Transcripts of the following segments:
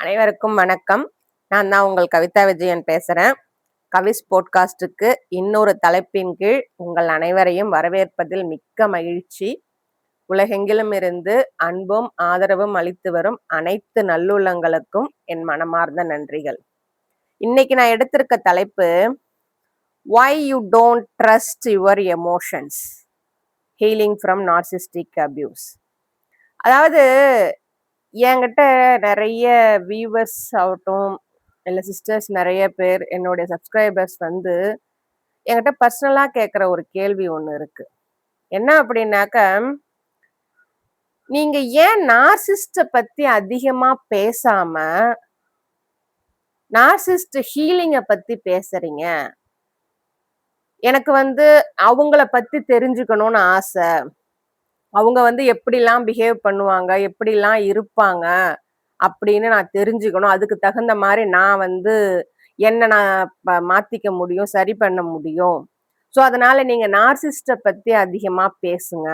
அனைவருக்கும் வணக்கம். நான் தான் உங்கள் கவிதா விஜயன் பேசுறேன். கவிஸ் போட்காஸ்டுக்கு இன்னொரு தலைப்பின் கீழ் உங்கள் அனைவரையும் வரவேற்பதில் மிக்க மகிழ்ச்சி. உலகெங்கிலும் இருந்து அன்பும் ஆதரவும் அளித்து வரும் அனைத்து நல்லுள்ளங்களுக்கும் என் மனமார்ந்த நன்றிகள். இன்னைக்கு நான் எடுத்திருக்க தலைப்பு, why you don't trust your emotions, healing from narcissistic abuse. அதாவது என்கிட்ட நிறைய வியூவர்ஸ் ஆகட்டும், இல்லை சிஸ்டர்ஸ் நிறைய பேர், என்னுடைய சப்ஸ்கிரைபர்ஸ் என்கிட்ட பர்சனலாக கேட்குற ஒரு கேள்வி ஒன்று இருக்கு. என்ன அப்படின்னாக்க, நீங்க ஏன் நார்சிஸ்ட பத்தி அதிகமா பேசாம நார்சிஸ்ட் ஹீலிங்கை பத்தி பேசுறீங்க? எனக்கு அவங்கள பத்தி தெரிஞ்சுக்கணும்னு ஆசை. அவங்க எப்படிலாம் பிஹேவ் பண்ணுவாங்க, எப்படிலாம் இருப்பாங்க அப்படின்னு நான் தெரிஞ்சுக்கணும். அதுக்கு தகுந்த மாதிரி நான் என்ன நான் மாத்திக்க முடியும், சரி பண்ண முடியும். ஸோ அதனால நீங்க நார்சிஸ்ட பத்தி அதிகமா பேசுங்க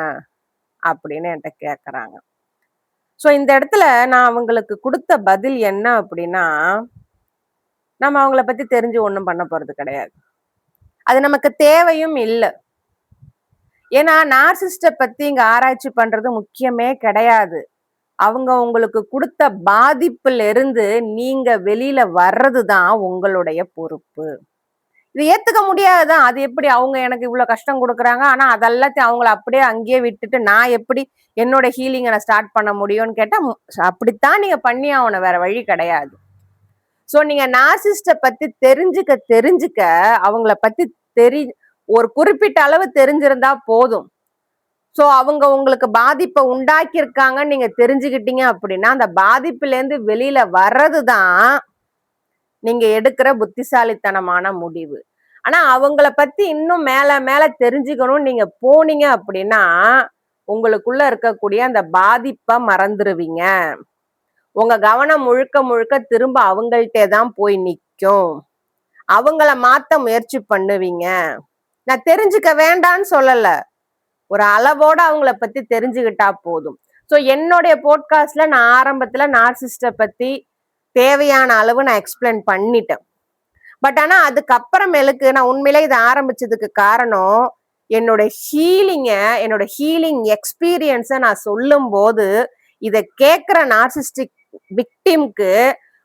அப்படின்னு என்கிட்ட கேட்குறாங்க. ஸோ இந்த இடத்துல நான் அவங்களுக்கு கொடுத்த பதில் என்ன அப்படின்னா, நம்ம அவங்கள பத்தி தெரிஞ்சு ஒன்றும் பண்ண போறது கிடையாது. அது நமக்கு தேவையும் இல்லை. ஏன்னா நார்சிஸ்ட பத்தி இங்க ஆராய்ச்சி பண்றது முக்கியமே கிடையாது. அவங்க உங்களுக்கு கொடுத்த பாதிப்புல இருந்து நீங்க வெளியில வர்றதுதான் உங்களுடைய பொறுப்பு. இது ஏத்துக்க முடியாதுதான். அது எப்படி அவங்க எனக்கு இவ்வளவு கஷ்டம் கொடுக்குறாங்க, ஆனா அதெல்லாத்தையும் அவங்கள அப்படியே அங்கேயே விட்டுட்டு நான் எப்படி என்னோட ஹீலிங்கை நான் ஸ்டார்ட் பண்ண முடியும்னு கேட்டா, அப்படித்தான் நீங்க பண்ணி ஆகணும், வேற வழி கிடையாது. சோ நீங்க நார்சிஸ்ட பத்தி தெரிஞ்சுக்க அவங்கள பத்தி ஒரு குறிப்பிட்ட அளவு தெரிஞ்சிருந்தா போதும். சோ அவங்க உங்களுக்கு பாதிப்பை உண்டாக்கி இருக்காங்கன்னு நீங்க தெரிஞ்சுக்கிட்டீங்க அப்படின்னா, அந்த பாதிப்புல இருந்து வெளியில வர்றதுதான் நீங்க எடுக்கிற புத்திசாலித்தனமான முடிவு. ஆனா அவங்கள பத்தி இன்னும் மேல மேல தெரிஞ்சுக்கணும்னு நீங்க போனீங்க அப்படின்னா, உங்களுக்குள்ள இருக்கக்கூடிய அந்த பாதிப்பை மறந்துருவீங்க. உங்க கவனம் முழுக்க முழுக்க திரும்ப அவங்கள்ட்டே தான் போய் நிற்கும். அவங்கள மாத்த முயற்சி பண்ணுவீங்க. நான் தெரிஞ்சுக்க வேண்டான்னு சொல்லல, ஒரு அளவோட அவங்கள பத்தி தெரிஞ்சுக்கிட்டா போதும். ஸோ என்னுடைய போட்காஸ்ட்ல நான் ஆரம்பத்துல நார்சிஸ்ட பத்தி தேவையான அளவு நான் எக்ஸ்பிளைன் பண்ணிட்டேன். பட் ஆனா அதுக்கப்புறமேலுக்கு நான் உண்மையிலே இதை ஆரம்பிச்சதுக்கு காரணம், என்னோட ஹீலிங் எக்ஸ்பீரியன்ஸை நான் சொல்லும் போது இதை கேட்கிற நார்சிஸ்டிக் விக்டிம்க்கு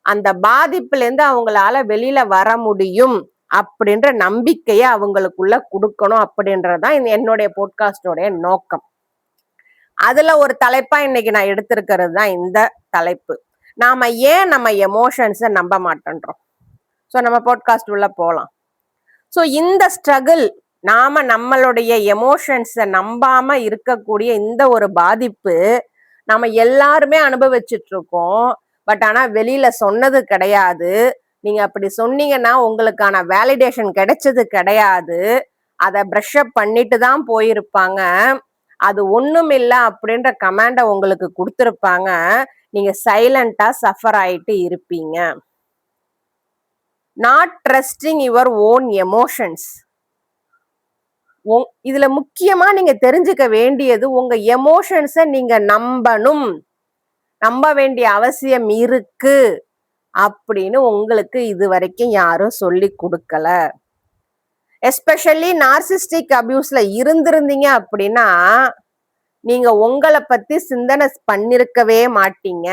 அந்த பாதிப்புல இருந்து அவங்களால வெளியில வர முடியும் அப்படின்ற நம்பிக்கையை அவங்களுக்குள்ள கொடுக்கணும் அப்படின்றதுதான் என்னுடைய போட்காஸ்டோடைய நோக்கம். அதுல ஒரு தலைப்பா இன்னைக்கு நான் எடுத்திருக்கிறது தான் இந்த தலைப்பு. நாம ஏன் நம்ம எமோஷன்ஸை நம்ப மாட்டேன்றோம். ஸோ நம்ம போட்காஸ்ட் உள்ள போகலாம். ஸோ இந்த ஸ்ட்ரகிள், நாம நம்மளுடைய எமோஷன்ஸை நம்பாம இருக்கக்கூடிய இந்த ஒரு பாதிப்பு நம்ம எல்லாருமே அனுபவிச்சுட்டு இருக்கோம். பட் ஆனா வெளியில சொன்னது கிடையாது. நீங்க அப்படி சொன்னீங்கன்னா உங்களுக்கான வேலிடேஷன் கிடைச்சது கிடையாது. அதை ப்ரஷ் அப் பண்ணிட்டு தான் போயிருப்பாங்க. அது ஒண்ணும் இல்லை அப்படின்ற கமாண்ட உங்களுக்கு கொடுத்துருப்பாங்க. நீங்க சைலண்டா சஃபர் ஆயிட்டு இருப்பீங்க. Not trusting your own emotions. இதுல முக்கியமா நீங்க தெரிஞ்சுக்க வேண்டியது, உங்க எமோஷன்ஸை நீங்க நம்ப வேண்டிய அவசியம் இருக்கு அப்படின்னு உங்களுக்கு இது வரைக்கும் யாரும் சொல்லி கொடுக்கல. எஸ்பெஷலி நார்சிஸ்டிக் அபியூஸ்ல இருந்திருந்தீங்க அப்படின்னா நீங்க உங்களை பத்தி சிந்தனை பண்ணிருக்கவே மாட்டீங்க.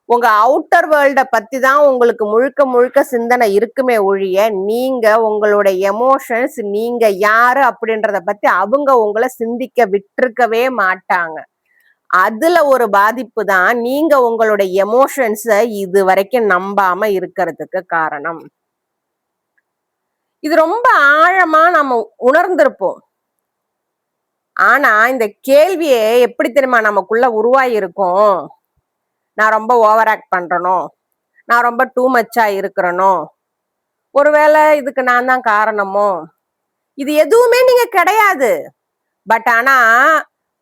உங்க அவுட்டர் வேர்ல்ட பத்தி தான் உங்களுக்கு முழுக்க முழுக்க சிந்தனை இருக்குமே ஒழிய, நீங்க உங்களோட எமோஷன்ஸ், நீங்க யாரு அப்படின்றத பத்தி அவங்க உங்களை சிந்திக்க விட்டுருக்கவே மாட்டாங்க. அதுல ஒரு பாதிப்பு தான் நீங்க உங்களுடைய எமோஷன்ஸை இது வரைக்கும் நம்பாம இருக்கிறதுக்கு காரணம். இது ரொம்ப ஆழமா நம்ம உணர்ந்திருப்போம். ஆனா இந்த கேள்வியே எப்படி தெரியுமா நமக்குள்ள உருவாகி இருக்கும்? நான் ரொம்ப ஓவர் ஆக்ட் பண்றனோ, நான் ரொம்ப டூ மச்சா இருக்கிறனோ, ஒருவேளை இதுக்கு நான் தான் காரணமோ? இது எதுவுமே நீங்க கிடையாது. பட் ஆனா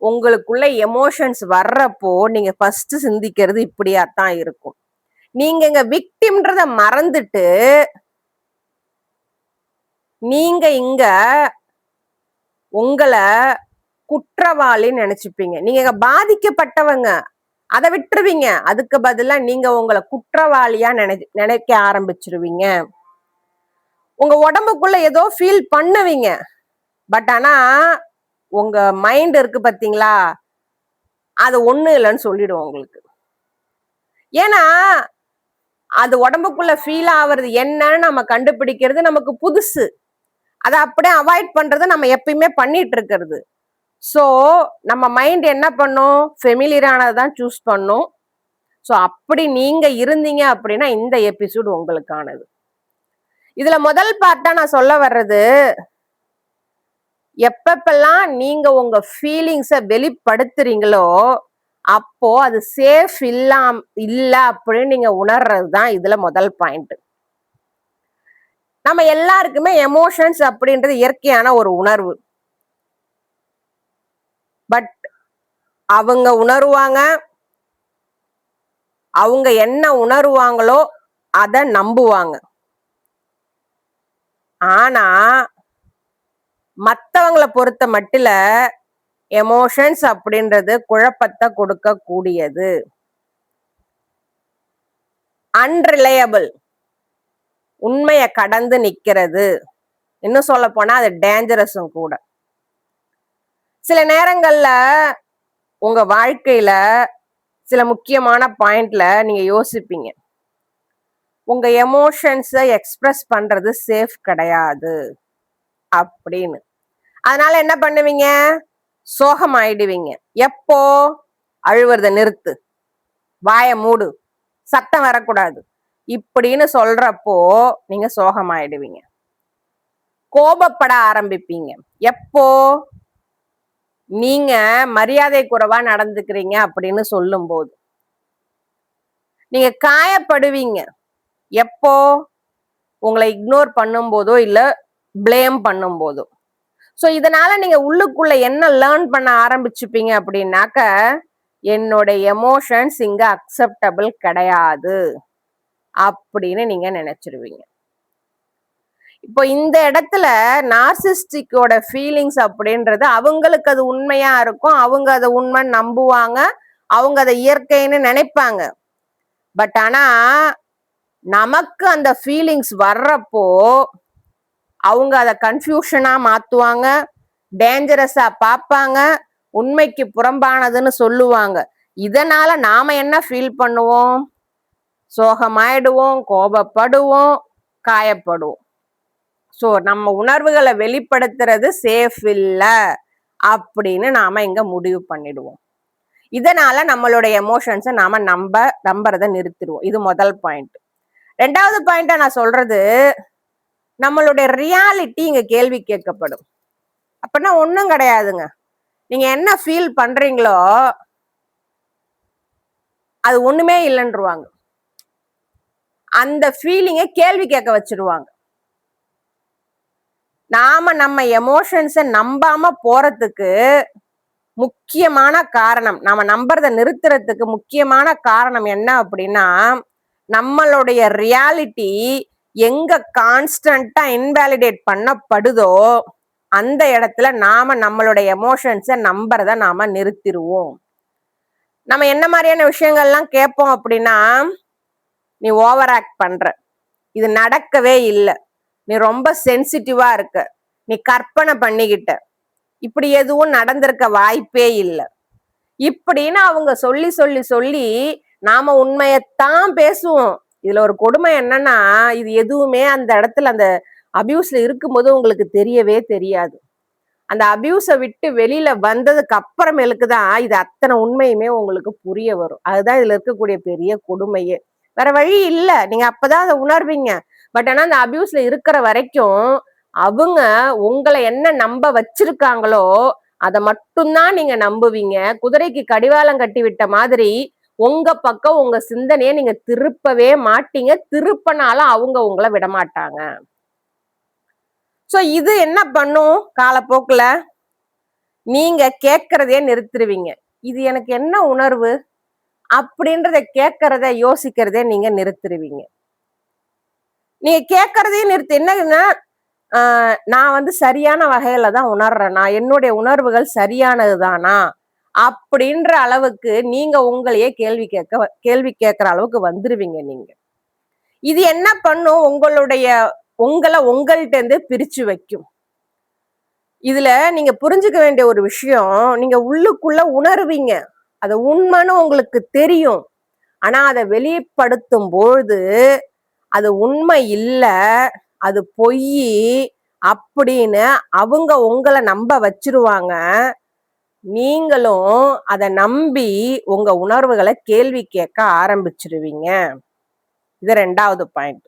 உங்களுக்குள்ள எமோஷன்ஸ் வர்றப்போ நீங்க ஃபர்ஸ்ட் சிந்திக்கிறது இப்படியாத்தான் இருக்கும். நீங்க இங்க விக்டிம்ன்றத மறந்துட்டு நீங்க இங்க உங்களை குற்றவாளின்னு நினைச்சுப்பீங்க. நீங்க பாதிக்கப்பட்டவங்க. அதை விட்டுருவீங்க. அதுக்கு பதிலா நீங்க உங்களை குற்றவாளியா நினைக்க ஆரம்பிச்சிருவீங்க. உங்க உடம்புக்குள்ள ஏதோ ஃபீல் பண்ணுவீங்க. பட் ஆனா உங்க மைண்ட் இருக்கு பாத்தீங்களா, அது ஒண்ணு இல்லைன்னு சொல்லிடும் உங்களுக்கு. ஏன்னா அது உடம்புக்குள்ள ஃபீல் ஆகுறது என்னன்னு நம்ம கண்டுபிடிக்கிறது நமக்கு புதுசு. அதை அப்படியே அவாய்ட் பண்றது நம்ம எப்பயுமே பண்ணிட்டு இருக்கிறது. சோ நம்ம மைண்ட் என்ன பண்ணும், ஃபெமிலியரானதான் சூஸ் பண்ணும். சோ அப்படி நீங்க இருந்தீங்க அப்படின்னா இந்த எபிசோட் உங்களுக்கானது. இதுல முதல் பார்ட்டா நான் சொல்ல வர்றது, எப்பப்பெல்லாம் நீங்க உங்க ஃபீலிங்ஸ வெளிப்படுத்துறீங்களோ அப்போ அது சேஃப் இல்ல அப்படின்னு நீங்க உணர்றதுதான் இதுல முதல் பாயிண்ட். நம்ம எல்லாருக்குமே எமோஷன்ஸ் அப்படின்றது இயற்கையான ஒரு உணர்வு. பட் அவங்க உணருவாங்க, அவங்க என்ன உணருவாங்களோ அத நம்புவாங்க. ஆனா மத்தவங்களை பொறுத்த மட்டில எமோஷன்ஸ் அப்படின்றது குழப்பத்தை கொடுக்க கூடியது, அன்ரிலையபிள், உண்மைய கடந்து நிக்கிறது. இன்னும் சொல்ல போனா அது டேஞ்சரஸும் கூட. சில நேரங்கள்ல உங்க வாழ்க்கையில சில முக்கியமான பாயிண்ட்ல நீங்க யோசிப்பீங்க, உங்க எமோஷன்ஸை எக்ஸ்பிரஸ் பண்றது சேஃப் கிடையாது அப்படின்னு. அதனால என்ன பண்ணுவீங்க, சோகம் ஆயிடுவீங்க. எப்போ, அழுவுறத நிறுத்து, வாய மூடு, சத்தம் வரக்கூடாது இப்படின்னு சொல்றப்போ நீங்க சோகம் ஆயிடுவீங்க. கோபப்பட ஆரம்பிப்பீங்க. எப்போ, நீங்க மரியாதை குறைவா நடந்துக்கிறீங்க அப்படின்னு சொல்லும் போது. நீங்க காயப்படுவீங்க. எப்போ, உங்களை இக்னோர் பண்ணும் போதோ இல்ல பிளேம் பண்ணும் போதோ. சோ இதனால நீங்க உள்ளுக்குள்ள என்ன லேர்ன் பண்ண ஆரம்பிச்சுப்பீங்க அப்படின்னாக்க, என்னோட எமோஷன்ஸ் இங்க அக்செப்டபிள் கிடையாது அப்படின்னு நீங்க நினைச்சிருவீங்க. இப்போ இந்த இடத்துல நார்சிஸ்டிக்கோட ஃபீலிங்ஸ் அப்படின்றது அவங்களுக்கு அது உண்மையா இருக்கும், அவங்க அதை உண்மை நம்புவாங்க, அவங்க அதை இயற்கைன்னு நினைப்பாங்க. பட் ஆனா நமக்கு அந்த ஃபீலிங்ஸ் வர்றப்போ அவங்க அதை கன்ஃபியூஷனா மாத்துவாங்க, டேஞ்சரஸா பார்ப்பாங்க, உண்மைக்கு புறம்பானதுன்னு சொல்லுவாங்க. இதனால நாம என்ன ஃபீல் பண்ணுவோம், சோகமாயிடுவோம், கோபப்படுவோம், காயப்படுவோம். சோ நம்ம உணர்வுகளை வெளிப்படுத்துறது சேஃப் இல்ல அப்படின்னு நாம இங்க முடிவு பண்ணிடுவோம். இதனால நம்மளுடைய எமோஷன்ஸை நாம நம்புறத நிறுத்திடுவோம். இது முதல் பாயிண்ட். ரெண்டாவது பாயிண்டா நான் சொல்றது, நம்மளுடைய ரியாலிட்டி இங்க கேள்வி கேட்கப்படும். அப்படின்னா ஒண்ணும் கிடையாதுங்க, நீங்க என்ன ஃபீல் பண்றீங்களோ அது ஒண்ணுமே இல்லைன்றுவாங்க. அந்த ஃபீலிங்கை கேள்வி கேட்க வச்சிருவாங்க. நாம நம்ம எமோஷன்ஸை நம்பாம போறதுக்கு முக்கியமான காரணம், நாம நம்புறத நிறுத்துறதுக்கு முக்கியமான காரணம் என்ன அப்படின்னா, நம்மளுடைய ரியாலிட்டி எங்க கான்ஸ்டன்டா இன்வாலிடேட் பண்ணப்படுதோ அந்த இடத்துல நாம நம்மளுடைய எமோஷன்ஸை நம்புறத நாம நிறுத்திடுவோம். நம்ம என்ன மாதிரியான விஷயங்கள்லாம் கேட்போம் அப்படின்னா, நீ ஓவர் ஆக்ட் பண்ற, இது நடக்கவே இல்லை, நீ ரொம்ப சென்சிட்டிவா இருக்க, நீ கற்பனை பண்ணிக்கிட்ட, இப்படி எதுவும் நடந்திருக்க வாய்ப்பே இல்லை இப்படின்னு அவங்க சொல்லி சொல்லி சொல்லி நாம உண்மையத்தான் பேசுவோம். இதுல ஒரு கொடுமை என்னன்னா, இது எதுவுமே அந்த இடத்துல அந்த அபியூஸ்ல இருக்கும்போது உங்களுக்கு தெரியவே தெரியாது. அந்த அபியூஸை விட்டு வெளியில வந்ததுக்கு அப்புறமேலுக்குதான் இது அத்தனை உண்மையுமே உங்களுக்கு புரிய வரும். அதுதான் இதுல இருக்கக்கூடிய பெரிய கொடுமையே. வேற வழி இல்ல, நீங்க அப்பதான் அதை உணர்வீங்க. பட் ஆனா அந்த அபியூஸ்ல இருக்கிற வரைக்கும் அவங்க உங்களை என்ன நம்ப வச்சிருக்காங்களோ அதை மட்டும்தான் நீங்க நம்புவீங்க. குதிரைக்கு கடிவாளம் கட்டி விட்ட மாதிரி உங்க பக்கம் உங்க சிந்தனையை நீங்க திருப்பவே மாட்டீங்க. திருப்பினாலும் அவங்க உங்களை விடமாட்டாங்க. சோ இது என்ன பண்ணும், காலப்போக்குல நீங்க கேட்கறதே நிறுத்திடுவீங்க. இது எனக்கு என்ன உணர்வு அப்படின்றத கேட்கறத யோசிக்கிறதே நீங்க நிறுத்திடுவீங்க. நீங்க கேட்கறதே என்னன்னா, நான் சரியான வகையில தான் உணர்றேனா, என்னுடைய உணர்வுகள் சரியானதுதானா அப்படின்ற அளவுக்கு நீங்க உங்களையே கேள்வி கேட்கிற அளவுக்கு வந்துருவீங்க நீங்க. இது என்ன பண்ணும்? உங்களை உங்கள்ட்ட இருந்து பிரிச்சு வைக்கும். இதுல நீங்க புரிஞ்சுக்க வேண்டிய ஒரு விஷயம், நீங்க உள்ளுக்குள்ள உணர்வீங்க. அது உண்மைன்னு உங்களுக்கு தெரியும். ஆனா அதை வெளிப்படுத்தும் பொழுது அது உண்மை இல்ல, அது பொய் அப்படின்னு அவங்க உங்களை நம்ப வச்சிருவாங்க. நீங்களும் அதை நம்பி உங்க உணர்வுகளை கேள்வி கேட்க ஆரம்பிச்சிருவீங்க. இது 2வது பாயிண்ட்.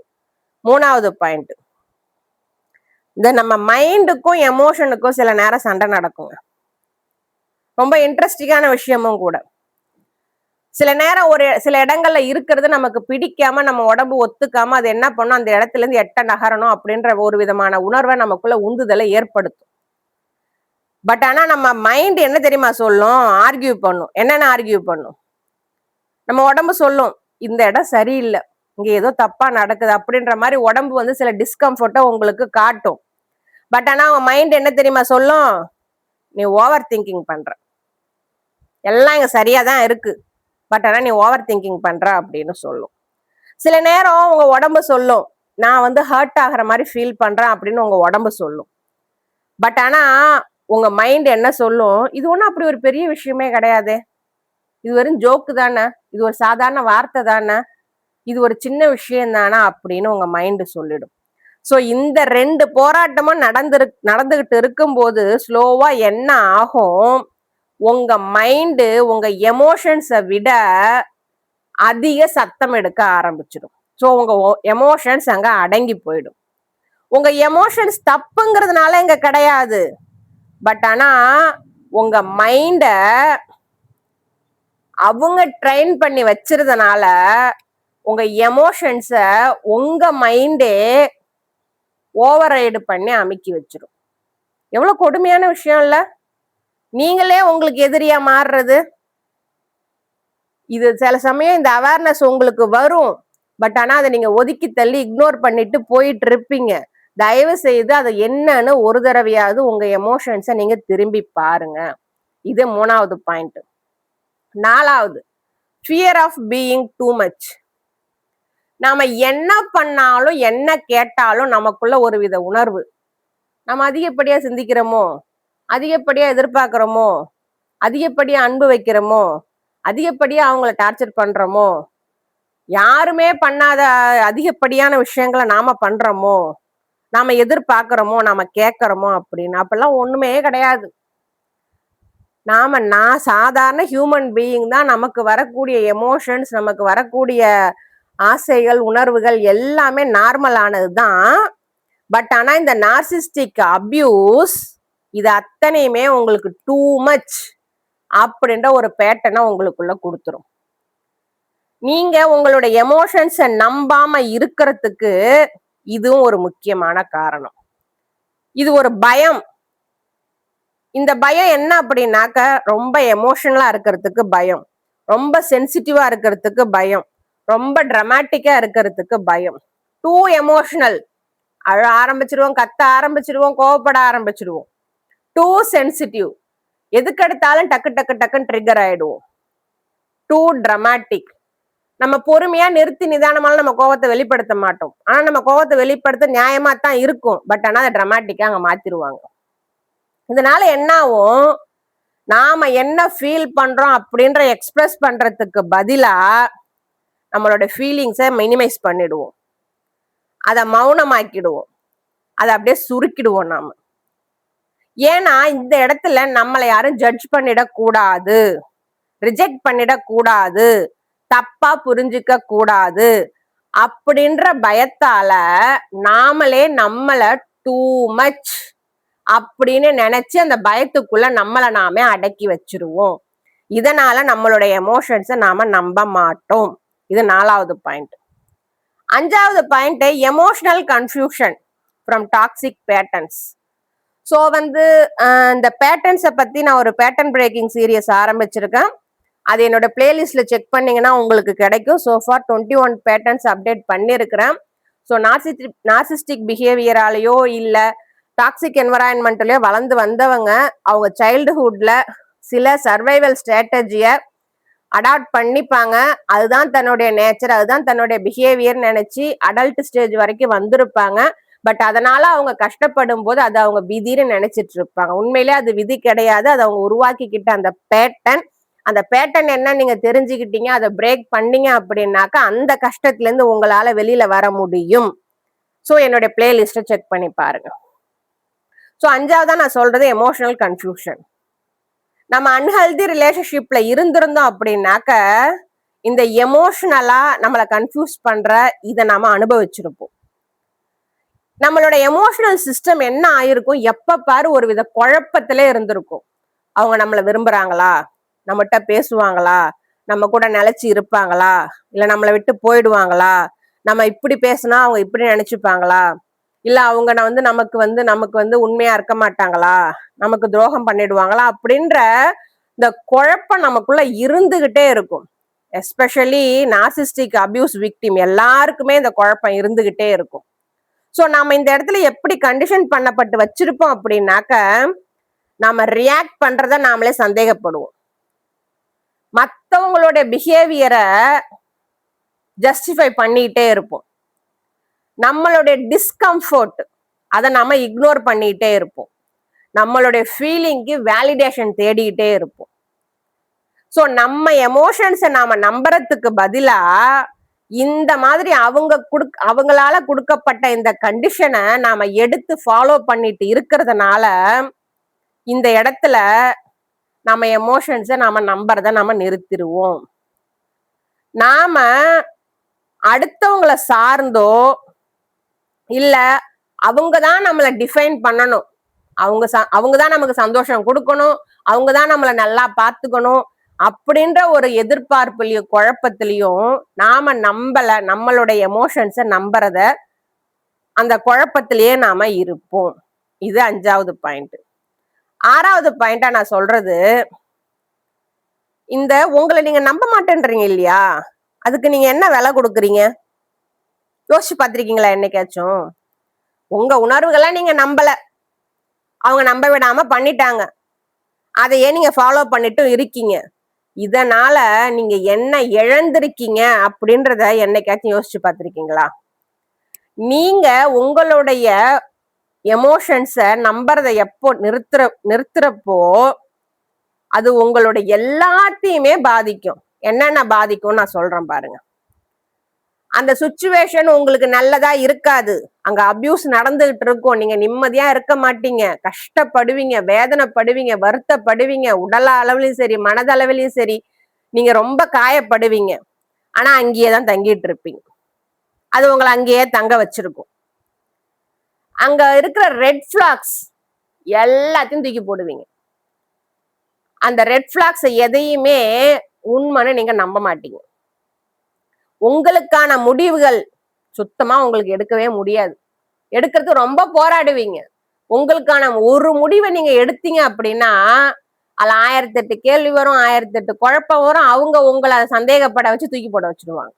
3வது பாயிண்ட், இந்த நம்ம மைண்டுக்கும் எமோஷனுக்கும் சில நேரம் சண்டை நடக்குங்க. ரொம்ப இன்ட்ரெஸ்டிங்கான விஷயமும் கூட. சில நேரம் சில இடங்கள்ல இருக்கிறது நமக்கு பிடிக்காம, நம்ம உடம்பு ஒத்துக்காம அது என்ன பண்ணும், அந்த இடத்துல இருந்து எட்ட நகரணும் அப்படின்ற ஒரு விதமான உணர்வை நமக்குள்ள உந்துதலை ஏற்படுத்தும். பட் ஆனா நம்ம மைண்ட் என்ன தெரியுமா சொல்லும்? ஆர்கியூ பண்ணும். என்னென்ன ஆர்கியூ பண்ணும்? நம்ம உடம்பு சொல்லும், இந்த இடம் சரியில்லை, இங்க ஏதோ தப்பா நடக்குது அப்படின்ற மாதிரி உடம்பு வந்து சில டிஸ்கம்ஃபர்ட்டை உங்களுக்கு காட்டும். பட் ஆனா அவங்க மைண்ட் என்ன தெரியுமா சொல்லும்? நீ ஓவர் திங்கிங் பண்ற, எல்லாம் இங்க சரியா தான் இருக்கு, பட் ஆனா நீ ஓவர் திங்கிங் பண்ற அப்படின்னு சொல்லும். சில நேரம் உங்க உடம்பு சொல்லும், நான் வந்து ஹர்ட் ஆகிற மாதிரி ஃபீல் பண்றேன் அப்படின்னு உங்க உடம்பு சொல்லும். பட் ஆனா உங்க மைண்ட் என்ன சொல்லும்? இது ஒன்றும் அப்படி ஒரு பெரிய விஷயமே கிடையாது, இது வெறும் ஜோக்கு தானே, இது ஒரு சாதாரண வார்த்தை தானே, இது ஒரு சின்ன விஷயம் தானே அப்படின்னு உங்க மைண்ட் சொல்லிடும். ஸோ இந்த 2 போராட்டமும் நடந்துகிட்டு இருக்கும்போது ஸ்லோவா என்ன ஆகும்? உங்க மைண்டு உங்க எமோஷன்ஸை விட அதிக சத்தம் எடுக்க ஆரம்பிச்சிடும். ஸோ உங்க எமோஷன்ஸ் அங்க அடங்கி போயிடும். உங்க எமோஷன்ஸ் தப்புங்கிறதுனால இங்க கிடையாது. பட் ஆனா உங்க மைண்ட அவங்க ட்ரெயின் பண்ணி வச்சிருந்தனால உங்க எமோஷன்ஸ உங்க மைண்டே ஓவர் ரைடு பண்ணி அமுக்கி வச்சிடும். எவ்வளவு கொடுமையான விஷயம் இல்ல? நீங்களே உங்களுக்கு எதிரியா மாறுறது. இது சில சமயம் இந்த அவேர்னஸ் உங்களுக்கு வரும். பட் ஆனா அதை நீங்க ஒதுக்கி தள்ளி இக்னோர் பண்ணிட்டு போயிட்டு இருப்பீங்க. தயவு செய்து அதை என்னன்னு ஒரு தடவையாவது உங்க எமோஷன்ஸை நீங்க திரும்பி பாருங்க. இது 3வது பாயிண்ட். 4வது, fear of being too much. நாம என்ன பண்ணாலும் என்ன கேட்டாலும் நமக்குள்ள ஒரு வித உணர்வு. நம்ம அதிகப்படியா சிந்திக்கிறோமோ, அதிகப்படியா எதிர்பார்க்கிறோமோ, அதிகப்படியா அன்பு வைக்கிறோமோ, அதிகப்படியா அவங்கள டார்ச்சர் பண்றோமோ, யாருமே பண்ணாத அதிகப்படியான விஷயங்களை நாம பண்றோமோ, நாம எதிர்பார்க்கிறோமோ, நாம கேட்கிறோமோ அப்படின்னு. அப்பெல்லாம் ஒண்ணுமே கிடையாது. நான் சாதாரண ஹியூமன் பீயிங் தான். நமக்கு வரக்கூடிய எமோஷன்ஸ், நமக்கு வரக்கூடிய ஆசைகள், உணர்வுகள் எல்லாமே நார்மலானது தான். பட் ஆனா இந்த நார்சிஸ்டிக் அபியூஸ் இது அத்தனையுமே உங்களுக்கு டூ மச் அப்படின்ற ஒரு பேட்டர்னை உங்களுக்குள்ள கொடுத்துரும். நீங்க உங்களோட எமோஷன்ஸை நம்பாம இருக்கிறதுக்கு இதுவும் ஒரு முக்கியமான காரணம். இது ஒரு பயம். இந்த பயம் என்ன அப்படின்னாக்க, ரொம்ப எமோஷனலா இருக்கிறதுக்கு பயம், ரொம்ப சென்சிட்டிவா இருக்கிறதுக்கு பயம், ரொம்ப டிராமாட்டிக்கா இருக்கிறதுக்கு பயம். டூ எமோஷனல், அழ ஆரம்பிச்சிருவோம், கத்த ஆரம்பிச்சிருவோம், கோவப்பட ஆரம்பிச்சிருவோம். டூ சென்சிட்டிவ், எதுக்கு எடுத்தாலும் டக்கு டக்கு டக்குன்னு ட்ரிகர் ஆயிடுவோம். டூ டிராமாட்டிக், நம்ம பொறுமையா நிறுத்தி நிதானமால நம்ம கோவத்தை வெளிப்படுத்த மாட்டோம். ஆனா நம்ம கோவத்தை வெளிப்படுத்த நியாயமா தான் இருக்கும். பட் ஆனா அதை டிராமாட்டிக்கா அங்க மாத்திருவாங்க. இதனால என்ன ஆகும்? நாம என்ன ஃபீல் பண்றோம் அப்படின்ற எக்ஸ்பிரஸ் பண்றதுக்கு பதிலா நம்மளோட ஃபீலிங்ஸை மினிமைஸ் பண்ணிடுவோம், அதை மௌனமாக்கிடுவோம், அதை அப்படியே சுருக்கிடுவோம் நாம. ஏன்னா இந்த இடத்துல நம்மளை யாரும் ஜட்ஜ் பண்ணிடக்கூடாது, ரிஜெக்ட் பண்ணிடக்கூடாது, தப்பா புரிஞ்சுக்க கூடாது அப்படின்ற பயத்தால நாமளே நம்மள டூ மச் அப்படின்னு நினைச்சு அந்த பயத்துக்குள்ள நம்மளை நாமே அடக்கி வச்சிருவோம். இதனால நம்மளுடைய எமோஷன்ஸை நாம நம்ப மாட்டோம். இது 4வது பாயிண்ட். 5வது point, emotional confusion from toxic patterns. So வந்து இந்த பேட்டர்ன்ஸை பத்தி நான் ஒரு பேட்டர்ன் பிரேக்கிங் சீரியஸ் ஆரம்பிச்சிருக்கேன். அது என்னோட பிளேலிஸ்ட்ல செக் பண்ணீங்கன்னா உங்களுக்கு கிடைக்கும். சோஃபார் 21 பேட்டர்ன்ஸ் அப்டேட் பண்ணியிருக்கிறேன். ஸோ நார்சிஸ்டிக் பிஹேவியராலேயோ இல்லை டாக்ஸிக் என்வரான்மெண்ட்லயோ வளர்ந்து வந்தவங்க அவங்க சைல்டுஹுட்ல சில சர்வைவல் ஸ்ட்ராட்டஜிய அடாப்ட் பண்ணிப்பாங்க. அதுதான் தன்னுடைய நேச்சர், அதுதான் தன்னுடைய பிஹேவியர் நினைச்சு அடல்ட் ஸ்டேஜ் வரைக்கும் வந்திருப்பாங்க. பட் அதனால அவங்க கஷ்டப்படும் போது அது அவங்க விதின்னு நினைச்சிட்டு இருப்பாங்க. உண்மையிலே அது விதி கிடையாது. அது அவங்க உருவாக்கிக்கிட்ட அந்த பேட்டர்ன். அந்த பேட்டர்ன் என்ன நீங்க தெரிஞ்சுக்கிட்டீங்க, அதை பிரேக் பண்ணீங்க அப்படின்னாக்கா அந்த கஷ்டத்துல இருந்து உங்களால வெளியில வர முடியும். ஸோ என்னுடைய பிளேலிஸ்ட்டை செக் பண்ணி பாருங்க. ஸோ 5வதா நான் சொல்றது எமோஷனல் கன்ஃபியூஷன். நம்ம அன்ஹெல்தி ரிலேஷன்ஷிப்ல இருந்திருந்தோம் அப்படின்னாக்க இந்த எமோஷனலா நம்மளை கன்ஃபியூஸ் பண்ற இதை நாம அனுபவிச்சிருப்போம். நம்மளோட எமோஷனல் சிஸ்டம் என்ன ஆயிருக்கும், எப்ப பாரு ஒரு வித குழப்பத்திலே இருந்திருக்கும். அவங்க நம்மளை விரும்புறாங்களா, நம்மகிட்ட பேசுவாங்களா, நம்ம கூட நிலைச்சு இருப்பாங்களா, இல்ல நம்மளை விட்டு போயிடுவாங்களா, நம்ம இப்படி பேசினா அவங்க இப்படி நினைச்சுப்பாங்களா, இல்ல அவங்க நமக்கு வந்து உண்மையா இருக்க மாட்டாங்களா, நமக்கு துரோகம் பண்ணிடுவாங்களா அப்படின்ற இந்த குழப்பம் நமக்குள்ள இருந்துகிட்டே இருக்கும். எஸ்பெஷலி நார்சிஸ்டிக் அபியூஸ் விக்டிம் எல்லாருக்குமே இந்த குழப்பம் இருந்துகிட்டே இருக்கும். சோ நாம இந்த இடத்துல எப்படி கண்டிஷன் பண்ணப்பட்டு வச்சிருப்போம் அப்படின்னாக்க நாம ரியாக்ட் பண்றத நாமளே சந்தேகப்படுவோம். மத்தவங்களுடைய பிஹேவியரை ஜஸ்டிஃபை பண்ணிட்டே இருப்போம். நம்மளுடைய டிஸ்கம்ஃபர்ட் அதை நாம இக்னோர் பண்ணிட்டே இருப்போம். நம்மளுடைய ஃபீலிங்க்கு வேலிடேஷன் தேடிக்கிட்டே இருப்போம். ஸோ நம்ம எமோஷன்ஸை நாம நம்புறதுக்கு பதிலா இந்த மாதிரி அவங்களால கொடுக்கப்பட்ட இந்த கண்டிஷனை நாம எடுத்து ஃபாலோ பண்ணிட்டு இருக்கிறதுனால இந்த இடத்துல நம்ம எமோஷன்ஸை நாம நம்புறத நாம நிறுத்திடுவோம். நாம அடுத்தவங்களை சார்ந்தோ இல்ல அவங்கதான் நம்மளை டிஃபைன் பண்ணணும், அவங்கதான் நமக்கு சந்தோஷம் கொடுக்கணும், அவங்கதான் நம்மளை நல்லா பார்த்துக்கணும் அப்படின்ற ஒரு எதிர்பார்ப்புலயும் குழப்பத்திலையும் நாம நம்மளுடைய எமோஷன்ஸை நம்புறத அந்த குழப்பத்திலேயே நாம இருப்போம். இது 5வது பாயிண்ட். 6வது பாயிண்டா நான் சொல்றது, இந்த உங்களை நீங்க நம்ப மாட்டேன்றீங்க இல்லையா, அதுக்கு நீங்க என்ன விலை கொடுக்குறீங்க? யோசிச்சு பார்த்திருக்கீங்களா என்னைக்காச்சும்? உங்க உணர்வுகளை நீங்க நம்பல, அவங்க நம்ப விடாம பண்ணிட்டாங்க, அதையே நீங்க ஃபாலோ பண்ணிட்டு இருக்கீங்க. இதனால நீங்க என்ன இழந்திருக்கீங்க அப்படின்றத என்னைக்காச்சும் யோசிச்சு பார்த்திருக்கீங்களா? நீங்க உங்களுடைய எமோஷன்ஸை நம்புறத எப்போ நிறுத்துறப்போ அது உங்களுடைய எல்லாத்தையுமே பாதிக்கும். என்னென்ன பாதிக்கும் நான் சொல்றேன் பாருங்க. அந்த சுச்சுவேஷன் உங்களுக்கு நல்லதா இருக்காது, அங்க அபியூஸ் நடந்துகிட்டு இருக்கும், நீங்க நிம்மதியா இருக்க மாட்டீங்க, கஷ்டப்படுவீங்க, வேதனைப்படுவீங்க, வருத்தப்படுவீங்க, உடல் அளவுலயும் சரி மனதளவிலையும் சரி நீங்க ரொம்ப காயப்படுவீங்க. ஆனா அங்கேயேதான் தங்கிட்டு இருப்பீங்க. அது உங்களை அங்கேயே தங்க வச்சிருக்கும். அங்க இருக்கிற ரெட் பிளாக்ஸ் எல்லாத்தையும் தூக்கி போடுவீங்க. அந்த ரெட் பிளாக்ஸ் எதையுமே உண்மைன்னு நீங்க நம்ப மாட்டீங்க. உங்களுக்கான முடிவுகள் சுத்தமா உங்களுக்கு எடுக்கவே முடியாது. எடுக்கிறது ரொம்ப போராடுவீங்க. உங்களுக்கான ஒரு முடிவை நீங்க எடுத்தீங்க அப்படின்னா அதுல 1008 கேள்வி வரும், 1008 குழப்பம் வரும். அவங்க உங்களை சந்தேகப்பட வச்சு தூக்கி போட வச்சிருவாங்க.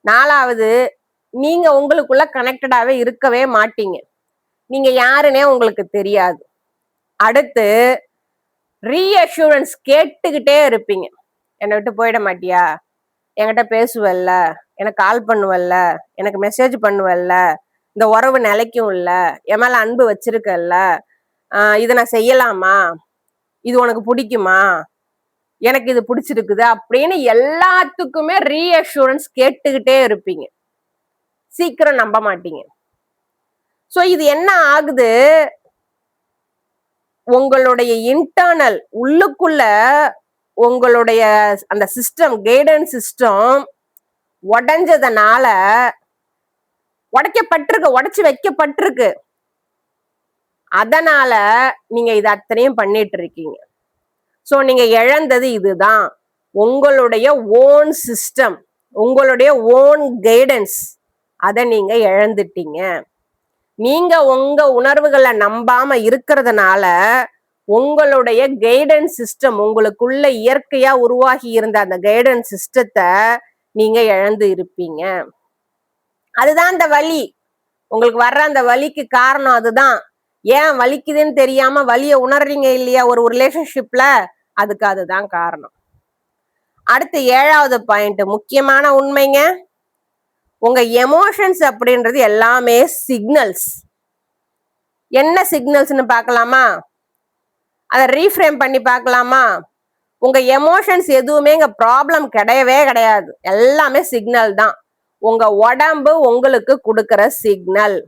4வது, நீங்க உங்களுக்குள்ள கனெக்டடாவே இருக்கவே மாட்டீங்க. நீங்க யாருன்னே உங்களுக்கு தெரியாது. அடுத்து ரீஅஷூரன்ஸ் கேட்டுக்கிட்டே இருப்பீங்க. என்னை விட்டு போயிட மாட்டியா, என்கிட்ட பேசுவல்ல, எனக்கு கால் பண்ணுவல்ல, எனக்கு மெசேஜ் பண்ணுவல்ல, இந்த உறவு நிலைக்கும் இல்ல, என் மேல அன்பு வச்சிருக்கல்ல, இதை நான் செய்யலாமா, இது உனக்கு பிடிக்குமா, எனக்கு இது பிடிச்சிருக்குது அப்படின்னு எல்லாத்துக்குமே ரீஅஷூரன்ஸ் கேட்டுக்கிட்டே இருப்பீங்க. சீக்கிரம் நம்ப மாட்டீங்க. சோ இது என்ன ஆகுது, உங்களுடைய இன்டர்னல் உள்ளுக்குள்ள உங்களுடைய அந்த சிஸ்டம், கைடன்ஸ் சிஸ்டம் உடைஞ்சதுனால உடைச்சு வைக்கப்பட்டிருக்கு. அதனால நீங்க இது அத்தனையும் பண்ணிட்டு இருக்கீங்க. சோ நீங்க இழந்தது இதுதான், உங்களுடைய ஓன் சிஸ்டம், உங்களுடைய ஓன் கைடன்ஸ். அதை நீங்க இழந்துட்டீங்க. நீங்க உங்க உணர்வுகளை நம்பாம இருக்கிறதுனால உங்களுடைய கைடன்ஸ் சிஸ்டம், உங்களுக்குள்ள இயற்கையா உருவாகி இருந்த அந்த கைடன்ஸ் சிஸ்டத்தை நீங்க இழந்து இருப்பீங்க. அதுதான் அந்த வலி, உங்களுக்கு வர்ற அந்த வலிக்கு காரணம் அதுதான். ஏன் வலிக்குதுன்னு தெரியாம வலிய உணர்றீங்க இல்லையா ஒரு ரிலேஷன்ஷிப்ல, அதுக்கு அதுதான் காரணம். அடுத்து 7வது பாயிண்ட், முக்கியமான உண்மைங்க. உங்க எமோஷன்ஸ் அப்படின்றது எல்லாமே சிக்னல்ஸ். என்ன சிக்னல்ஸ்னு பார்க்கலாமா? அதை ரீஃப்ரேம் பண்ணி பார்க்கலாமா? உங்க எமோஷன்ஸ் எதுவுமே இங்க ப்ராப்ளம் கிடையவே கிடையாது. எல்லாமே சிக்னல் தான். உங்க உடம்பு உங்களுக்கு கொடுக்கிற சிக்னல்.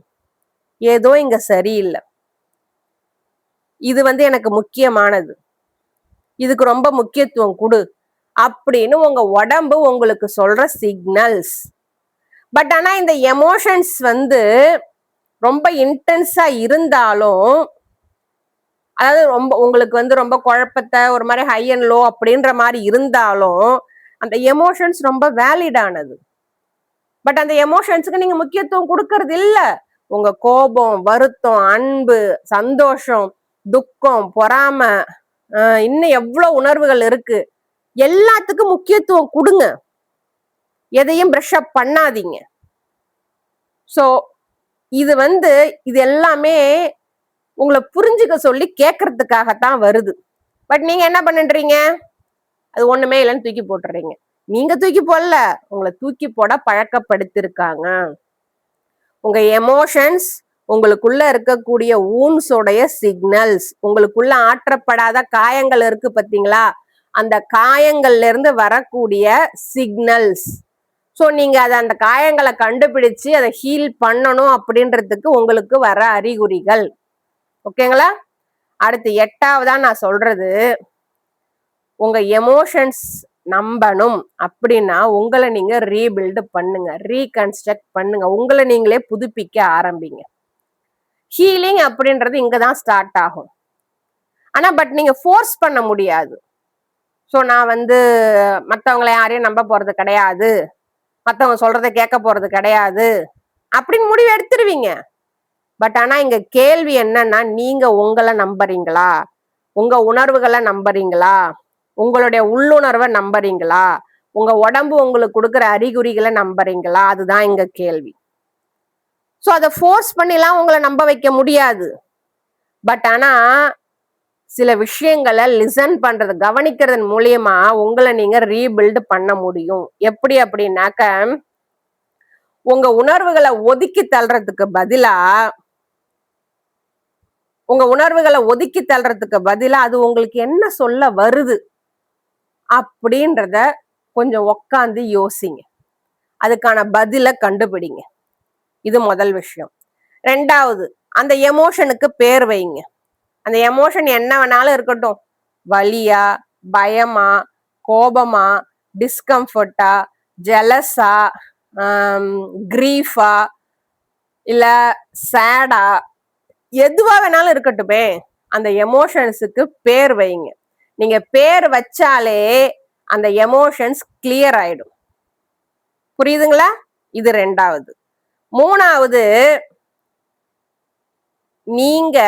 ஏதோ இங்க சரியில்லை, இது எனக்கு முக்கியமானது, இதுக்கு ரொம்ப முக்கியத்துவம் கொடு அப்படின்னு உங்க உடம்பு உங்களுக்கு சொல்ற சிக்னல்ஸ். பட் ஆனா இந்த எமோஷன்ஸ் ரொம்ப இன்டென்ஸா இருந்தாலும், அதாவது ரொம்ப உங்களுக்கு ரொம்ப குழப்பத்தை ஒரு மாதிரி ஹை அண்ட் லோ அப்படின்ற மாதிரி இருந்தாலும் அந்த எமோஷன்ஸ் ரொம்ப வேலிடானது. பட் அந்த எமோஷன்ஸுக்கு நீங்க முக்கியத்துவம் கொடுக்கறது இல்ல. உங்க கோபம், வருத்தம், அன்பு, சந்தோஷம், துக்கம், பொறாமை, இன்னும் எவ்வளவு உணர்வுகள் இருக்கு, எல்லாத்துக்கும் முக்கியத்துவம் கொடுங்க. எதையும் பிரஷ் அப் பண்ணாதீங்க. சோ இது இது எல்லாமே உங்களை புரிஞ்சுக்க சொல்லி கேட்கறதுக்காகத்தான் வருது. பட் நீங்க என்ன பண்ணுறீங்க? அது ஒண்ணுமே இல்லைன்னு தூக்கி போட்டுறீங்க. நீங்க தூக்கி போடல, உங்களை தூக்கி போட பழக்கப்படுத்திருக்காங்க. உங்க எமோஷன்ஸ் உங்களுக்குள்ள இருக்கக்கூடிய ஊன்ஸோடைய சிக்னல்ஸ். உங்களுக்குள்ள ஆற்றப்படாத காயங்கள் இருக்கு பாத்தீங்களா, அந்த காயங்கள்ல இருந்து வரக்கூடிய சிக்னல்ஸ். ஸோ நீங்க அந்த காயங்களை கண்டுபிடிச்சு அதை ஹீல் பண்ணணும் அப்படின்றதுக்கு உங்களுக்கு வர அறிகுறிகள். ஓகேங்களா? அடுத்து 8வதா நான் சொல்றது, உங்க எமோஷன்ஸ் நம்பணும் அப்படின்னா உங்களை நீங்க ரீபில்டு பண்ணுங்க, ரீகன்ஸ்ட்ரக்ட் பண்ணுங்க, உங்களை நீங்களே புதுப்பிக்க ஆரம்பிங்க. ஹீலிங் அப்படின்றது இங்கதான் ஸ்டார்ட் ஆகும். ஆனா பட் நீங்க ஃபோர்ஸ் பண்ண முடியாது. ஸோ நான் மற்றவங்களை யாரையும் நம்ப போறது கிடையாது, மற்றவங்க சொல்றதை கேட்க போறது கிடையாது அப்படின்னு முடிவு எடுத்துருவீங்க. பட் ஆனா இங்க கேள்வி என்னன்னா, நீங்க உங்களை நம்புறீங்களா? உங்க உணர்வுகளை நம்புறீங்களா? உங்களுடைய உள்ளுணர்வை நம்புறீங்களா? உங்க உடம்பு உங்களுக்கு கொடுக்குற அறிகுறிகளை நம்புறீங்களா? அதுதான் இங்க கேள்வி. ஸோ அதை ஃபோர்ஸ் பண்ணிலாம் உங்களை நம்ப வைக்க முடியாது. பட் ஆனா சில விஷயங்களை லிசன் பண்றது, கவனிக்கிறதன் மூலியமா உங்களை நீங்க ரீபில்டு பண்ண முடியும். எப்படி அப்படின்னாக்க, உங்க உணர்வுகளை ஒதுக்கி தள்ளுறதுக்கு பதிலா அது உங்களுக்கு என்ன சொல்ல வருது அப்படின்றத கொஞ்சம் உக்காந்து யோசிங்க. அதுக்கான பதிலை கண்டுபிடிங்க. இது முதல் விஷயம். 2வது, அந்த எமோஷனுக்கு பேர் வைங்க. அந்த எமோஷன் என்ன வேணாலும் இருக்கட்டும். வலியா, பயமா, கோபமா, டிஸ்கம்ஃபர்ட்டா, ஜெலஸா, கிரீஃபா, இல்ல சேடா, எதுவா வேணாலும் இருக்கட்டுமே, அந்த எமோஷன்ஸுக்கு பேர் வைங்க. நீங்க பேர் வச்சாலே அந்த எமோஷன்ஸ் கிளியர் ஆயிடும். புரியுதுங்களா? இது 2வது. 3வது, நீங்க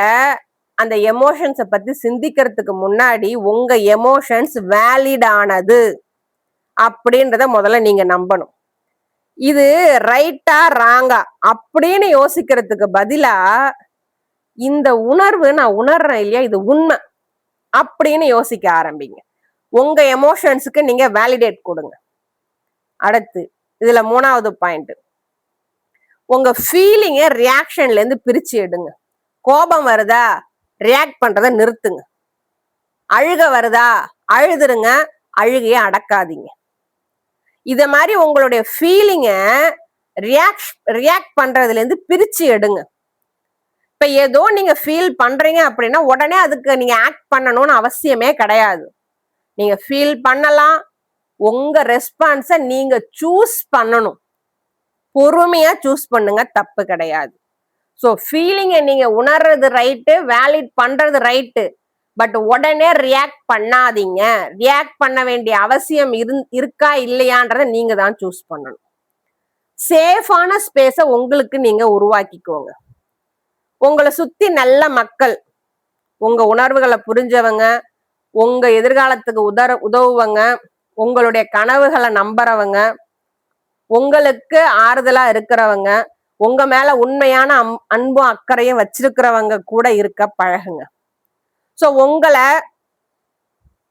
அந்த எமோஷன்ஸை பத்தி சிந்திக்கிறதுக்கு முன்னாடி உங்க எமோஷன்ஸ் வேலிட் ஆனது அப்படின்றத முதல்ல நீங்க நம்பணும். இது ரைட்டா ராங்கா அப்படின்னு யோசிக்கிறதுக்கு பதிலா, இந்த உணர்வு நான் உணர்றேன் இல்லையா, இது உண்மை அப்படின்னு யோசிக்க ஆரம்பிங்க. உங்க எமோஷன்ஸுக்கு நீங்க வேலிடேட் கொடுங்க. அடுத்து இதுல 3வது பாயிண்ட், உங்க ஃபீலிங்க ரியாக்ஷன்ல இருந்து பிரிச்சு எடுங்க. கோபம் வருதா, ரியாக்ட் பண்றத நிறுத்துங்க. அழுக வருதா, அழுதுருங்க, அழுகைய அடக்காதீங்க. இத மாதிரி உங்களுடைய ஃபீலிங்க ரியாக்ட் பண்றதுல இருந்து பிரிச்சு எடுங்க. இப்ப ஏதோ நீங்க ஃபீல் பண்றீங்க அப்படின்னா உடனே அதுக்கு நீங்க ஆக்ட் பண்ணணும்னு அவசியமே கிடையாது. நீங்க ஃபீல் பண்ணலாம், உங்க ரெஸ்பான்ஸ நீங்க சூஸ் பண்ணணும். பொறுமையா சூஸ் பண்ணுங்க, தப்பு கிடையாது. ஸோ ஃபீலிங்கை நீங்க உணர்றது ரைட்டு, வேலிட் பண்றது ரைட்டு. பட் உடனே ரியாக்ட் பண்ணாதீங்க. ரியாக்ட் பண்ண வேண்டிய அவசியம் இருக்கா இல்லையான்றத நீங்க தான் சூஸ் பண்ணணும். சேஃபான ஸ்பேஸை உங்களுக்கு நீங்க உருவாக்கிக்கோங்க. உங்களை சுத்தி நல்ல மக்கள், உங்க உணர்வுகளை புரிஞ்சவங்க, உங்க எதிர்காலத்துக்கு உதவுவங்க, உங்களுடைய கனவுகளை நம்புறவங்க, உங்களுக்கு ஆறுதலா இருக்கிறவங்க, உங்க மேல உண்மையான அன்பும் அக்கறையும் வச்சிருக்கிறவங்க கூட இருக்க பழகுங்க. சோ உங்களை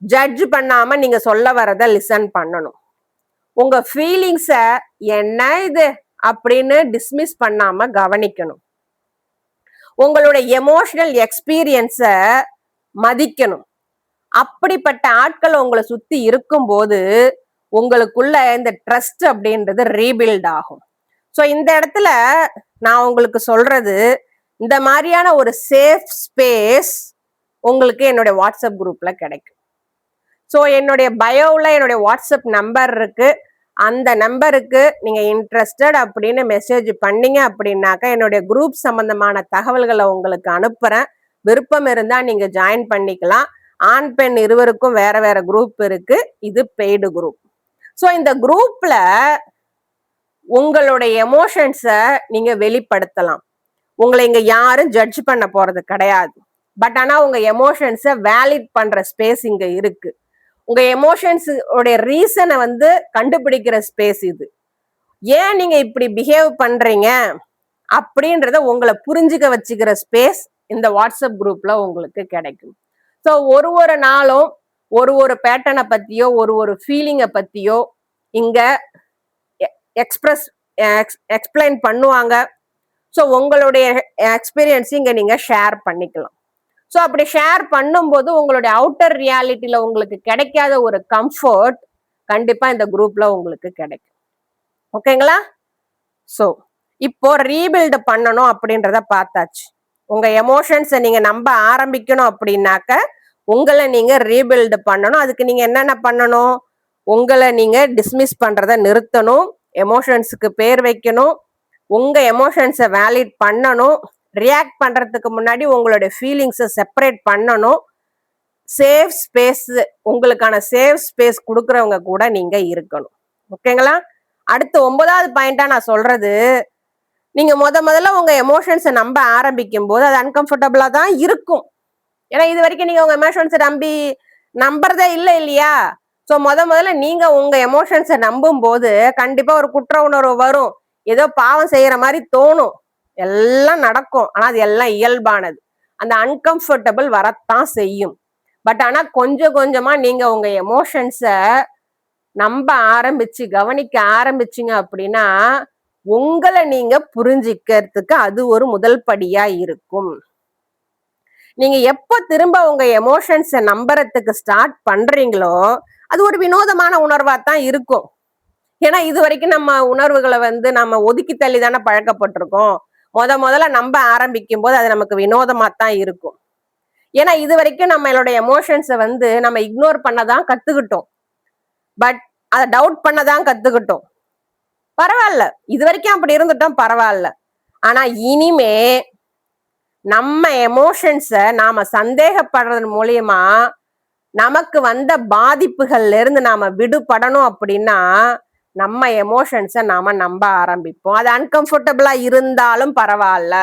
ஜட்ஜ் பண்ணாம நீங்க சொல்ல வரத லிசன் பண்ணணும். உங்க ஃபீலிங்ஸ என்ன இது அப்படின்னு டிஸ்மிஸ் பண்ணாம கவனிக்கணும். உங்களுடைய எமோஷனல் எக்ஸ்பீரியன்ஸ மதிக்கணும். அப்படிப்பட்ட ஆட்கள் உங்களை சுத்தி இருக்கும்போது உங்களுக்குள்ள இந்த ட்ரஸ்ட் அப்படின்றது ரீபில்ட் ஆகும். ஸோ இந்த இடத்துல நான் உங்களுக்கு சொல்றது, இந்த மாதிரியான ஒரு சேஃப் ஸ்பேஸ் உங்களுக்கு என்னுடைய வாட்ஸ்அப் குரூப்ல கிடைக்கும். ஸோ என்னுடைய பயோவில் என்னுடைய வாட்ஸ்அப் நம்பர் இருக்கு. அந்த நம்பருக்கு நீங்க இன்ட்ரெஸ்டட் அப்படின்னு மெசேஜ் பண்ணீங்க அப்படின்னாக்கா என்னுடைய குரூப் சம்பந்தமான தகவல்களை உங்களுக்கு அனுப்புறேன். விருப்பம் இருந்தா நீங்க ஜாயின் பண்ணிக்கலாம். ஆண் பெண் இருவருக்கும் வேற வேற குரூப் இருக்கு. இது பெய்டு குரூப். ஸோ இந்த குரூப்ல உங்களுடைய எமோஷன்ஸை நீங்க வெளிப்படுத்தலாம். உங்களை இங்க யாரும் ஜட்ஜ் பண்ண போறது கிடையாது. பட் ஆனா உங்க எமோஷன்ஸை வேலிட் பண்ற ஸ்பேஸ் இங்க இருக்கு. உங்க எமோஷன்ஸ் உடைய ரீசனை வந்து கண்டுபிடிக்கிற ஸ்பேஸ் இது. ஏன் நீங்க இப்படி பிஹேவ் பண்றீங்க அப்படின்றத உங்களை புரிஞ்சுக்க வச்சுக்கிற ஸ்பேஸ் இந்த வாட்ஸ்அப் குரூப்ல உங்களுக்கு கிடைக்கும். ஸோ ஒரு நாளும் ஒரு பேட்டர்னை பத்தியோ ஒரு ஃபீலிங்கை பத்தியோ இங்க எக்ஸ்பிளைன் பண்ணுவாங்க. ஸோ உங்களுடைய எக்ஸ்பீரியன்ஸ் இங்க நீங்க ஷேர் பண்ணிக்கலாம். ஸோ அப்படி ஷேர் பண்ணும்போது உங்களுடைய அவுட்டர் ரியாலிட்டியில உங்களுக்கு கிடைக்காத ஒரு கம்ஃபர்ட் கண்டிப்பா இந்த குரூப்ல உங்களுக்கு கிடைக்கும். ஓகேங்களா? ஸோ இப்போ ரீபில்டு பண்ணணும் அப்படின்றத பார்த்தாச்சு. உங்க எமோஷன்ஸை நீங்க நம்ப ஆரம்பிக்கணும் அப்படின்னாக்க உங்களை நீங்க ரீபில்டு பண்ணணும். அதுக்கு நீங்க என்னென்ன பண்ணணும்? உங்களை நீங்க டிஸ்மிஸ் பண்றத நிறுத்தணும். எமோஷன்ஸுக்கு பேர் வைக்கணும். உங்க எமோஷன்ஸை வேலிட் பண்ணணும். ரியாக்ட் பண்றதுக்கு முன்னாடி உங்களுடைய ஃபீலிங்ஸை செப்பரேட் பண்ணணும். சேஃப் ஸ்பேஸ், உங்களுக்கான சேஃப் ஸ்பேஸ் கொடுக்குறவங்க கூட நீங்க இருக்கணும். ஓகேங்களா? அடுத்து 9வது பாயிண்டா நான் சொல்றது, நீங்க முதல்ல உங்க எமோஷன்ஸை நம்ப ஆரம்பிக்கும் போது அது அன்கம்ஃபர்டபுளா தான் இருக்கும். ஏன்னா இது வரைக்கும் நீங்க உங்க எமோஷன்ஸை நம்புறதே இல்லை இல்லையா? ஸோ முதல்ல நீங்க உங்க எமோஷன்ஸை நம்பும் போது கண்டிப்பா ஒரு குற்ற உணர்வு வரும். ஏதோ பாவம் செய்யற மாதிரி தோணும். எல்லாம் நடக்கும். ஆனா அது எல்லாம் இயல்பானது. அந்த அன்கம்ஃபர்டபுள் வரத்தான் செய்யும். பட் ஆனா கொஞ்சம் கொஞ்சமா நீங்க உங்க எமோஷன்ஸை நம்ப ஆரம்பிச்சு கவனிக்க ஆரம்பிச்சிங்க அப்படின்னா உங்களை நீங்க புரிஞ்சிக்கிறதுக்கு அது ஒரு முதல் படியா இருக்கும். நீங்க எப்ப திரும்ப உங்க எமோஷன்ஸை நம்புறதுக்கு ஸ்டார்ட் பண்றீங்களோ அது ஒரு வினோதமான உணர்வா தான் இருக்கும். ஏன்னா இது வரைக்கும் நம்ம உணர்வுகளை வந்து நம்ம ஒதுக்கி தள்ளி தானே பழக்கப்பட்டிருக்கோம். முதல்ல நம்ப ஆரம்பிக்கும் போது அது நமக்கு வினோதமா தான் இருக்கும். ஏன்னா இது வரைக்கும் நம்மளோட எமோஷன்ஸை வந்து நம்ம இக்னோர் பண்ணதான் கத்துக்கிட்டோம். பட் அதை டவுட் பண்ணதான் கத்துக்கிட்டோம். பரவாயில்ல, இது வரைக்கும் அப்படி இருந்துட்டோம், பரவாயில்ல. ஆனா இனிமே நம்ம எமோஷன்ஸை நாம சந்தேகப்படுறது மூலியமா நமக்கு வந்த பாதிப்புகள்ல இருந்து நாம விடுபடணும் அப்படின்னா நம்ம எமோஷன்ஸை நாம நம்ப ஆரம்பிப்போம். அது அன்கம்ஃபர்டபுளா இருந்தாலும் பரவாயில்ல.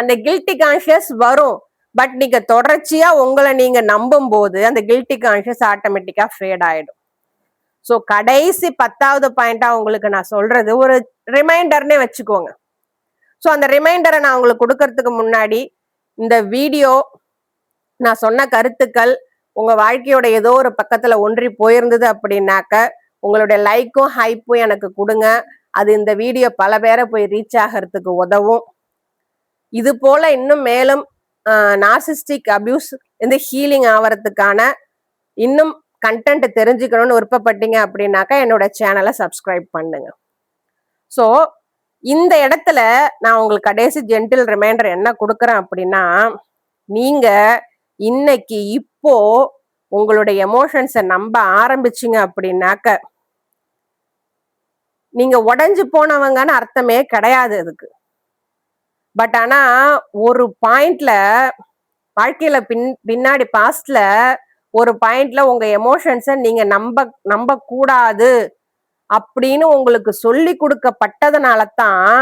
அந்த கில்ட்டி கான்ஷியஸ் வரும். பட் நீங்க தொடர்ச்சியா உங்களை நீங்க நம்பும் போது அந்த கில்ட்டி கான்ஷியஸ் ஆட்டோமேட்டிக்கா ஃபேட் ஆயிடும். ஸோ கடைசி 10வது பாயிண்டா உங்களுக்கு நான் சொல்றது ஒரு ரிமைண்டர்னே வச்சுக்கோங்க. ஸோ அந்த ரிமைண்டரை நான் உங்களுக்கு கொடுக்கறதுக்கு முன்னாடி இந்த வீடியோ நான் சொன்ன கருத்துக்கள் உங்க வாழ்க்கையோட ஏதோ ஒரு பக்கத்துல ஒன்றி போயிருந்தது அப்படின்னாக்க உங்களுடைய லைக்கும் ஹைப்பும் எனக்கு கொடுங்க. அது இந்த வீடியோ பல பேரை போய் ரீச் ஆகிறதுக்கு உதவும். இது போல இன்னும் மேலும் நார்சிஸ்டிக் அபியூஸ் இந்த ஹீலிங் ஆகிறதுக்கான இன்னும் கண்டென்ட் தெரிஞ்சுக்கணும்னு விருப்பப்பட்டீங்க அப்படின்னாக்கா என்னோட சேனலை சப்ஸ்கிரைப் பண்ணுங்க. ஸோ இந்த இடத்துல நான் உங்களுக்கு கடைசி ஜென்டில் ரிமைண்டர் என்ன கொடுக்குறேன் அப்படின்னா, நீங்க இன்னைக்கு இப்போ உங்களுடைய எமோஷன்ஸை நம்ப ஆரம்பிச்சிங்க அப்படின்னாக்க நீங்க உடைஞ்சு போனவங்கன்னு அர்த்தமே கிடையாது அதுக்கு. பட் ஆனா ஒரு பாயிண்ட்ல வாழ்க்கையில பின்னாடி பாஸ்ட்ல ஒரு பாயிண்ட்ல உங்க எமோஷன்ஸை நீங்க நம்ப கூடாது அப்படின்னு உங்களுக்கு சொல்லி கொடுக்கப்பட்டதுனால தான்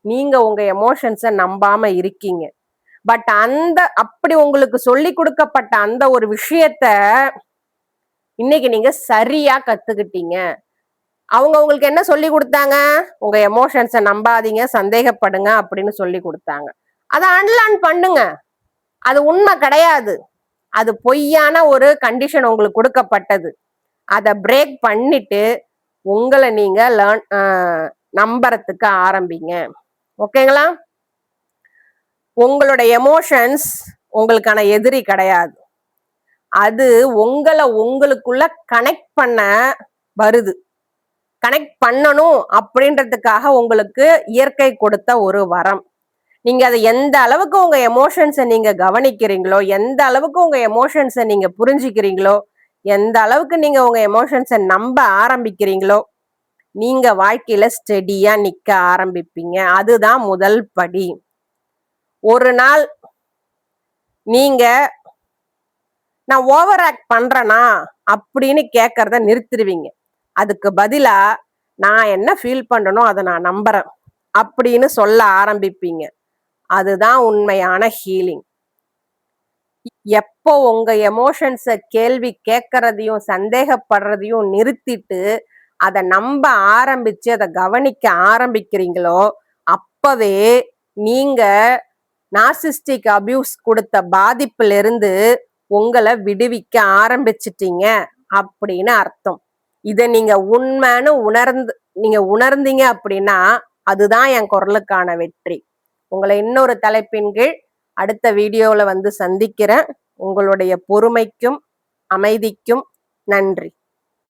நீங்க உங்க எமோஷன்ஸை நம்பாம இருக்கீங்க. பட் அப்படி உங்களுக்கு சொல்லி கொடுக்கப்பட்ட அந்த ஒரு விஷயத்த இன்னைக்கு நீங்க சரியா கத்துக்கிட்டீங்க. அவங்க உங்களுக்கு என்ன சொல்லி கொடுத்தாங்க? உங்க எமோஷன்ஸ நம்பாதீங்க, சந்தேகப்படுங்க அப்படின்னு சொல்லி கொடுத்தாங்க. அத அன்லேர்ன் பண்ணுங்க. அது உண்மை கிடையாது. அது பொய்யான ஒரு கண்டிஷன் உங்களுக்கு கொடுக்கப்பட்டது. அத பிரேக் பண்ணிட்டு உங்கள நீங்க நம்புறதுக்கு ஆரம்பிங்க. ஓகேங்களா? உங்களோட எமோஷன்ஸ் உங்களுக்கான எதிரி கிடையாது. அது உங்களுக்குள்ள கனெக்ட் பண்ண வருது. கனெக்ட் பண்ணணும் அப்படின்றதுக்காக உங்களுக்கு இயற்கை கொடுத்த ஒரு வரம். நீங்க அதை எந்த அளவுக்கு உங்க எமோஷன்ஸை நீங்க கவனிக்கிறீங்களோ, எந்த அளவுக்கு உங்க எமோஷன்ஸை நீங்க புரிஞ்சுக்கிறீங்களோ, எந்த அளவுக்கு நீங்க உங்க எமோஷன்ஸை நம்ப ஆரம்பிக்கிறீங்களோ, நீங்க வாழ்க்கையில ஸ்டெடியா நிக்க ஆரம்பிப்பீங்க. அதுதான் முதல் படி. ஒரு நாள் நீங்க நான் ஓவர் ஆக்ட் பண்றேனா அப்படின்னு கேட்கறத நிறுத்திடுவீங்க. அதுக்கு பதிலா நான் என்ன ஃபீல் பண்றனோ அதை நான் நம்புறேன் அப்படின்னு சொல்ல ஆரம்பிப்பீங்க. அதுதான் உண்மையான ஹீலிங். எப்போ உங்க எமோஷன்ஸ கேள்வி கேட்கறதையும் சந்தேகப்படுறதையும் நிறுத்திட்டு அதை நம்ப ஆரம்பிச்சு அதை கவனிக்க ஆரம்பிக்கிறீங்களோ அப்பவே நீங்க நார்சிஸ்டிக் அபியூஸ் கொடுத்த பாதிப்புல இருந்து உங்களை விடுவிக்க ஆரம்பிச்சிட்டீங்க அப்படின்னு அர்த்தம். இதை நீங்க உண்மைன்னு உணர்ந்தீங்க அப்படின்னா அதுதான் என் குரலுக்கான வெற்றி. உங்களை இன்னொரு தலைப்பின் கீழ் அடுத்த வீடியோல வந்து சந்திக்கிறேன். உங்களுடைய பொறுமைக்கும் அமைதிக்கும் நன்றி.